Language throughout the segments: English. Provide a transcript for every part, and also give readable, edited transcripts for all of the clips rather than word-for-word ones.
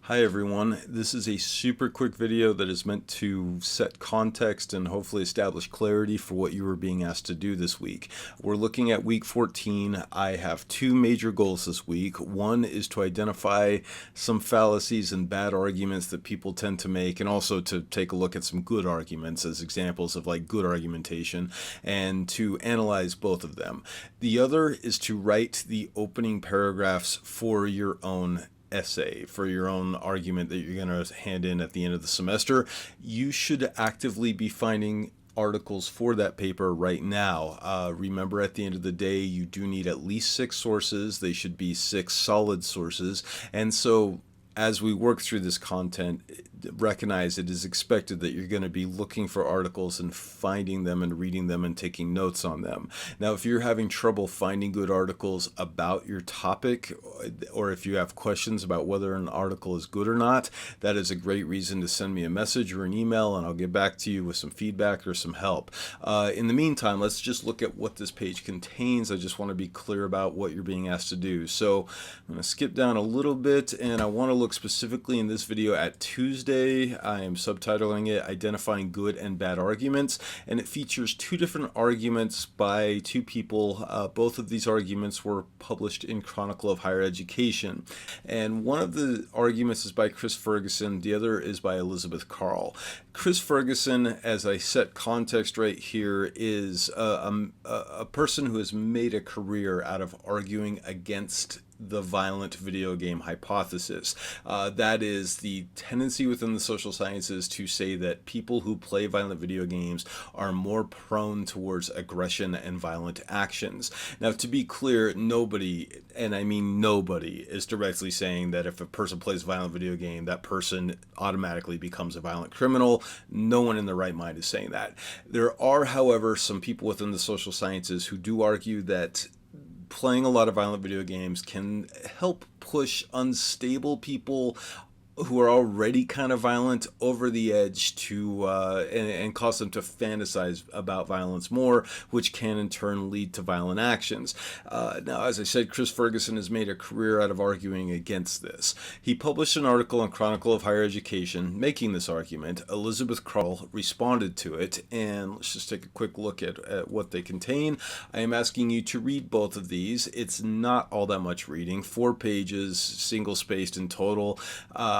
Hi everyone, this is a super quick video that is meant to set context and hopefully establish clarity for what you were being asked to do this week. We're looking at week 14. I have two major goals this week. One is to identify some fallacies and bad arguments that people tend to make, and also to take a look at some good arguments as examples of like good argumentation, and to analyze both of them. The other is to write the opening paragraphs for your own essay, for your own argument that you're going to hand in at the end of the semester. You should actively be finding articles for that paper right now. Remember, at the end of the day, you do need at least 6 sources. They should be 6 solid sources. And so as we work through this content, recognize it is expected that you're going to be looking for articles and finding them and reading them and taking notes on them. Now, if you're having trouble finding good articles about your topic, or if you have questions about whether an article is good or not, that is a great reason to send me a message or an email, and I'll get back to you with some feedback or some help. In the meantime, let's just look at what this page contains. I just want to be clear about what you're being asked to do. So I'm going to skip down a little bit, and I want to look specifically in this video at Tuesday. I am subtitling it Identifying Good and Bad Arguments, and it features 2 different arguments by 2 people. Both of these arguments were published in Chronicle of Higher Education, and one of the arguments is by Chris Ferguson, the other is by Elizabeth Carll. Chris Ferguson, as I set context right here, is a person who has made a career out of arguing against the violent video game hypothesis. That is the tendency within the social sciences to say that people who play violent video games are more prone towards aggression and violent actions. Now, to be clear, nobody, and I mean nobody, is directly saying that if a person plays a violent video game, that person automatically becomes a violent criminal. No one in their right mind is saying that. There are, however, some people within the social sciences who do argue that playing a lot of violent video games can help push unstable people who are already kind of violent over the edge to and cause them to fantasize about violence more, which can in turn lead to violent actions. Now, as I said, Chris Ferguson has made a career out of arguing against this. He published an article in Chronicle of Higher Education making this argument. Elizabeth Carll responded to it, and let's just take a quick look at what they contain. I am asking you to read both of these. It's not all that much reading, 4 pages, single-spaced in total.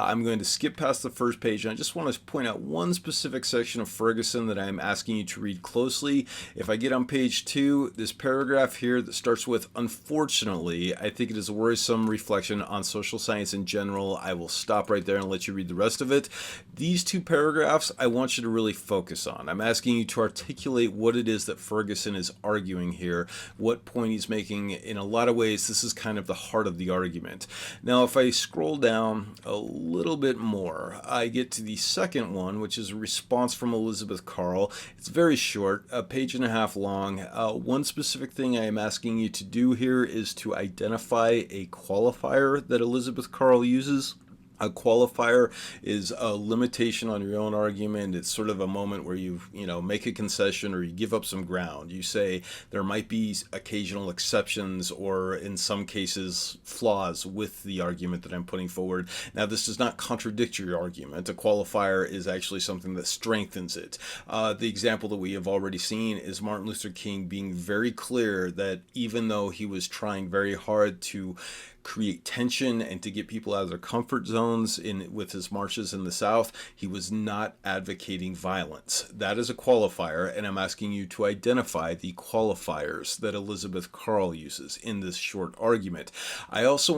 I'm going to skip past the first page, and I just want to point out one specific section of Ferguson that I'm asking you to read closely. If I get on page 2, this paragraph here that starts with, "Unfortunately, I think it is a worrisome reflection on social science in general." I will stop right there and let you read the rest of it. These 2 paragraphs I want you to really focus on. I'm asking you to articulate what it is that Ferguson is arguing here, what point he's making. In a lot of ways, this is kind of the heart of the argument. Now, if I scroll down a little bit more, I get to the second one, which is a response from Elizabeth Carll. It's very short, a page and a half long. One specific thing I am asking you to do here is to identify a qualifier that Elizabeth Carll uses. A qualifier is a limitation on your own argument. It's sort of a moment where you make a concession or you give up some ground. You say there might be occasional exceptions or in some cases flaws with the argument that I'm putting forward. Now, this does not contradict your argument. A qualifier is actually something that strengthens it. The example that we have already seen is Martin Luther King being very clear that even though he was trying very hard to create tension and to get people out of their comfort zones with his marches in the South, he was not advocating violence. That is a qualifier, and I'm asking you to identify the qualifiers that Elizabeth Carll uses in this short argument. I also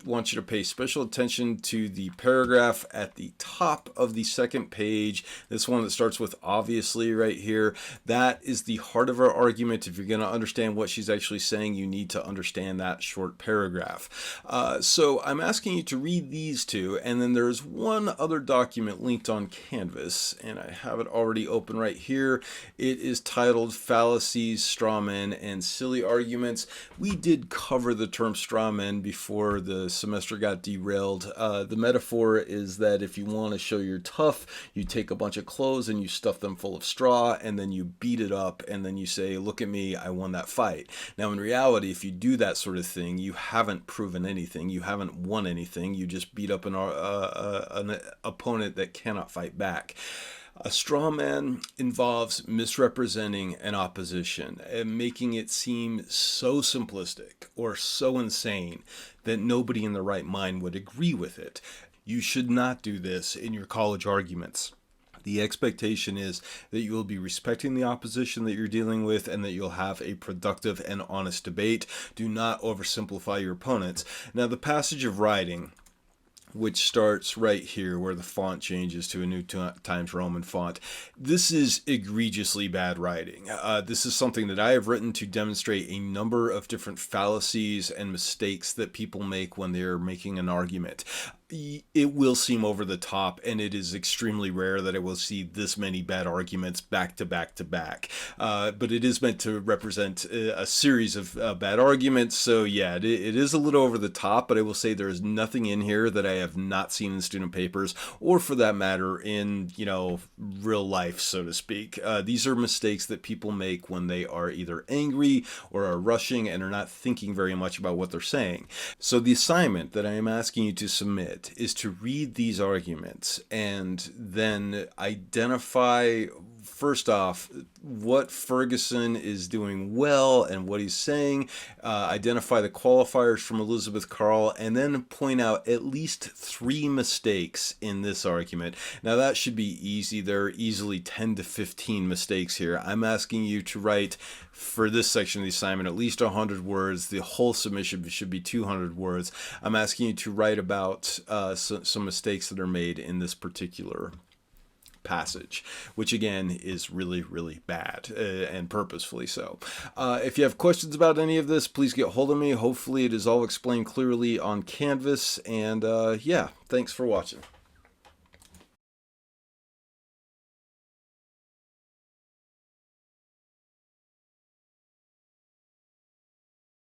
want you to pay special attention to the paragraph at the top of the second page, this one that starts with "obviously" right here. That is the heart of our argument. If you're going to understand what she's actually saying, you need to understand that short paragraph. So I'm asking you to read these 2, and then there's one other document linked on Canvas, and I have it already open right here. It is titled "Fallacies, Straw Men, and Silly Arguments." We did cover the term straw men before the semester got derailed. The metaphor is that if you want to show you're tough, you take a bunch of clothes and you stuff them full of straw, and then you beat it up, and then you say, "Look at me, I won that fight." Now, in reality, if you do that sort of thing, you haven't proven anything. You haven't won anything. You just beat up an opponent that cannot fight back. A straw man involves misrepresenting an opposition and making it seem so simplistic or so insane that nobody in their right mind would agree with it. You should not do this in your college arguments. The expectation is that you will be respecting the opposition that you're dealing with and that you'll have a productive and honest debate. Do not oversimplify your opponents. Now, the passage of writing, which starts right here where the font changes to a New Times Roman font. This is egregiously bad writing. This is something that I have written to demonstrate a number of different fallacies and mistakes that people make when they're making an argument. It will seem over the top, and it is extremely rare that I will see this many bad arguments back to back to back. But it is meant to represent a series of bad arguments. So yeah, it is a little over the top, but I will say there is nothing in here that I have not seen in student papers, or for that matter in, real life, so to speak. These are mistakes that people make when they are either angry or are rushing and are not thinking very much about what they're saying. So the assignment that I am asking you to submit is to read these arguments and then identify, first off, what Ferguson is doing well and what he's saying, identify the qualifiers from Elizabeth Carll, and then point out at least 3 mistakes in this argument. Now that should be easy. There are easily 10 to 15 mistakes here. I'm asking you to write, for this section of the assignment, at least 100 words. The whole submission should be 200 words. I'm asking you to write about some mistakes that are made in this particular passage, which again is really, really bad, and purposefully so. If you have questions about any of this, please get hold of me. Hopefully it is all explained clearly on Canvas, and yeah, thanks for watching.